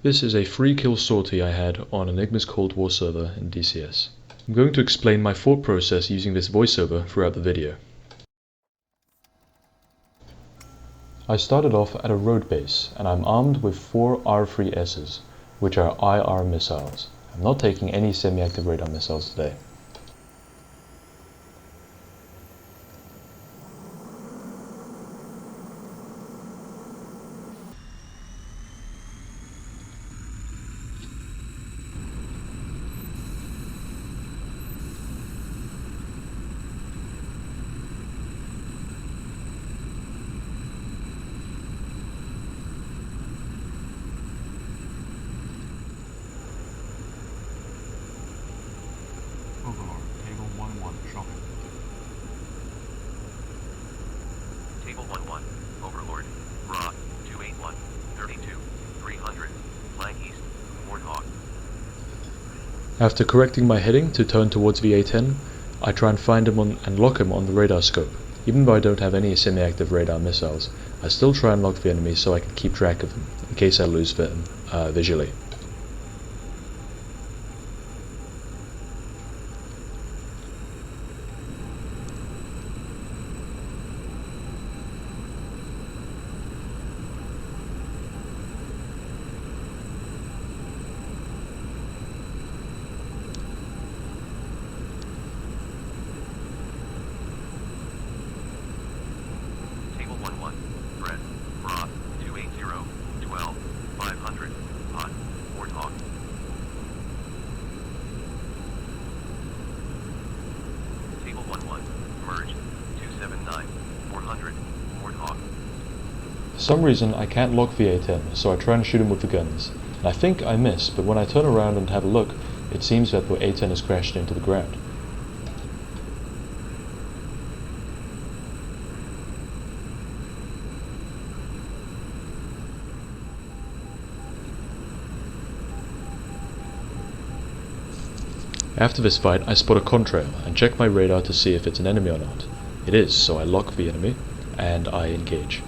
This is a free kill sortie I had on Enigma's Cold War server in DCS. I'm going to explain my thought process using this voiceover throughout the video. I started off at a road base and I'm armed with 4 R3Ss, which are IR missiles. I'm not taking any semi-active radar missiles today. Overlord, Table 1-1, shopping. Table 1-1, Overlord, Ra, 281, 32, 300, flank east, Warthog. After correcting my heading to turn towards the A10, I try and find him and lock him on the radar scope. Even though I don't have any semi-active radar missiles, I still try and lock the enemy so I can keep track of him, in case I lose them visually. Table 1-1, Brett, Ra, 280, 12, 500, Hot, Warthog. Table 1-1, Merge, 279, 400, Warthog. For some reason I can't lock the A10, so I try and shoot him with the guns. And I think I miss, but when I turn around and have a look, it seems that the A10 has crashed into the ground. After this fight, I spot a contrail and check my radar to see if it's an enemy or not. It is, so I lock the enemy and I engage.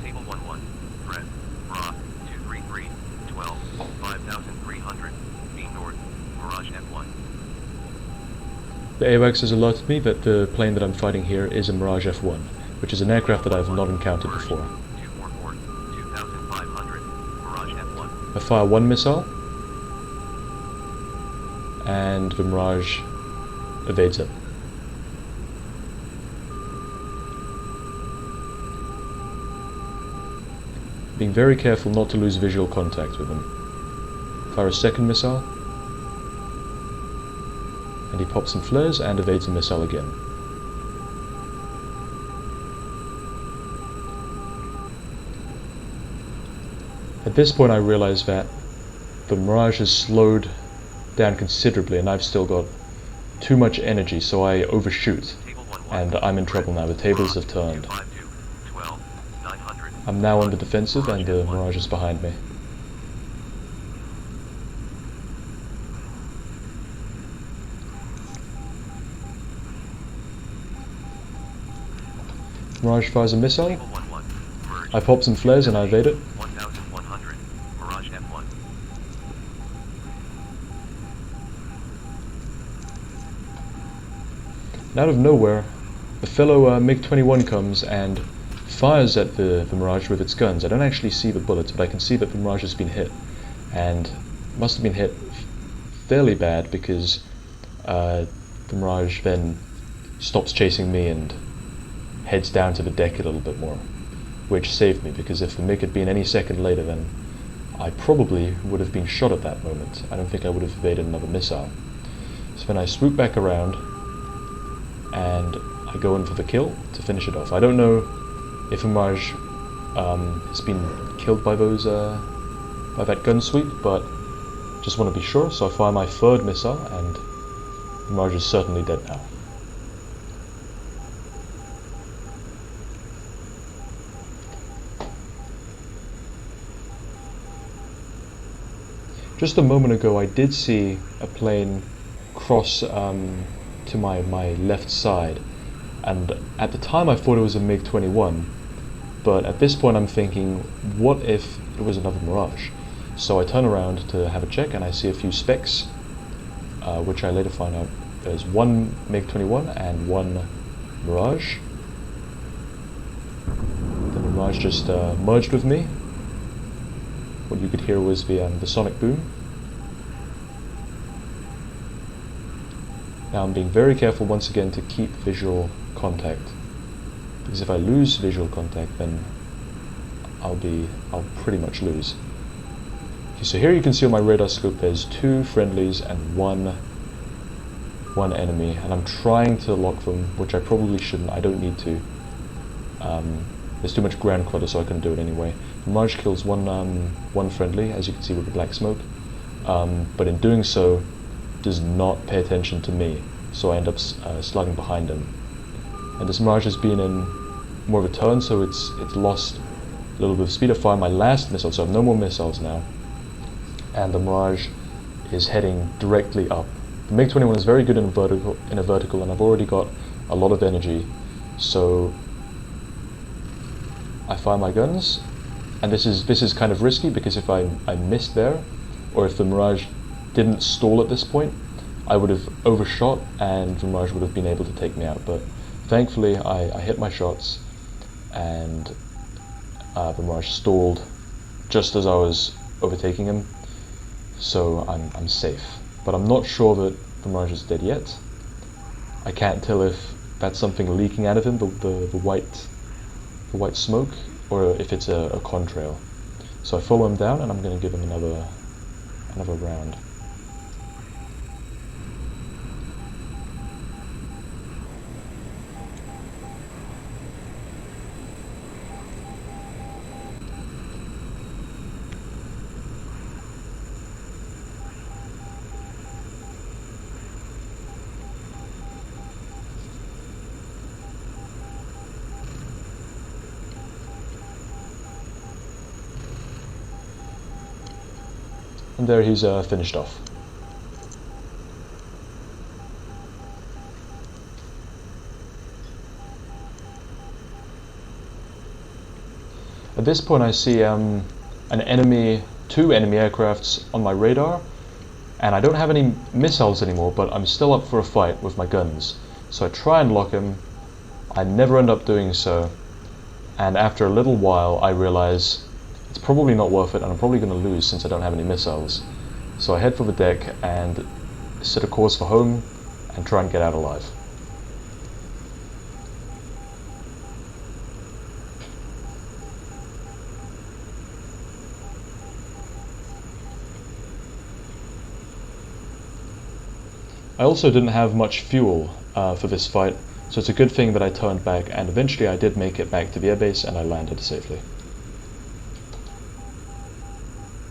Table 1-1, Brett, Ra, 233, 12, 5300, B north, Mirage F1. The AWACS has alerted me that the plane that I'm fighting here is a Mirage F1, which is an aircraft that I have not encountered before. 244, 2500, Mirage F1. I fire one missile, and the Mirage evades it. Being very careful not to lose visual contact with him. Fire a second missile, and he pops some flares and evades the missile again. At this point I realize that the Mirage has slowed down considerably and I've still got too much energy, so I overshoot, and I'm in trouble now. The tables have turned. I'm now on the defensive and the Mirage is behind me. Mirage fires a missile. I pop some flares and I evade it. 1100, Mirage F1. And out of nowhere, a fellow MiG-21 comes and fires at the Mirage with its guns. I don't actually see the bullets, but I can see that the Mirage has been hit. And must have been hit fairly bad because the Mirage then stops chasing me and heads down to the deck a little bit more, which saved me, because if the MiG had been any second later, then I probably would have been shot at that moment. I don't think I would have evaded another missile. So then I swoop back around and I go in for the kill to finish it off. I don't know if a Mirage has been killed by those by that gun sweep, but just want to be sure, so I fire my third missile and the Mirage is certainly dead now. Just a moment ago I did see a plane cross to my left side, and at the time I thought it was a MiG-21, but at this point I'm thinking, what if it was another Mirage? So I turn around to have a check and I see a few specks, which I later find out there's one MiG-21 and one Mirage. The Mirage just merged with me. What you could hear was the sonic boom. Now I'm being very careful once again to keep visual contact, because if I lose visual contact, then I'll pretty much lose. Okay, so here you can see on my radar scope there's 2 friendlies and one enemy, and I'm trying to lock them, which I probably shouldn't. I don't need to. There's too much ground clutter, so I can do it anyway. The Mirage kills one friendly, as you can see with the black smoke, but in doing so does not pay attention to me, so I end up slugging behind him. And this Mirage has been in more of a turn, so it's lost a little bit of speed. I fired my last missile, so I have no more missiles now, and the Mirage is heading directly up. The MiG-21 is very good in a vertical, and I've already got a lot of energy, so I fire my guns, and this is kind of risky, because if I missed there, or if the Mirage didn't stall at this point, I would have overshot and the Mirage would have been able to take me out. But thankfully I hit my shots, and the Mirage stalled just as I was overtaking him, so I'm safe. But I'm not sure that the Mirage is dead yet. I can't tell if that's something leaking out of him, the white smoke, or if it's a contrail. So I follow him down, and I'm going to give him another round. And there he's finished off. At this point I see two enemy aircrafts on my radar, and I don't have any missiles anymore, but I'm still up for a fight with my guns. So I try and lock him. I never end up doing so, and after a little while I realize it's probably not worth it, and I'm probably going to lose since I don't have any missiles. So I head for the deck and set a course for home and try and get out alive. I also didn't have much fuel for this fight, so it's a good thing that I turned back, and eventually I did make it back to the airbase and I landed safely.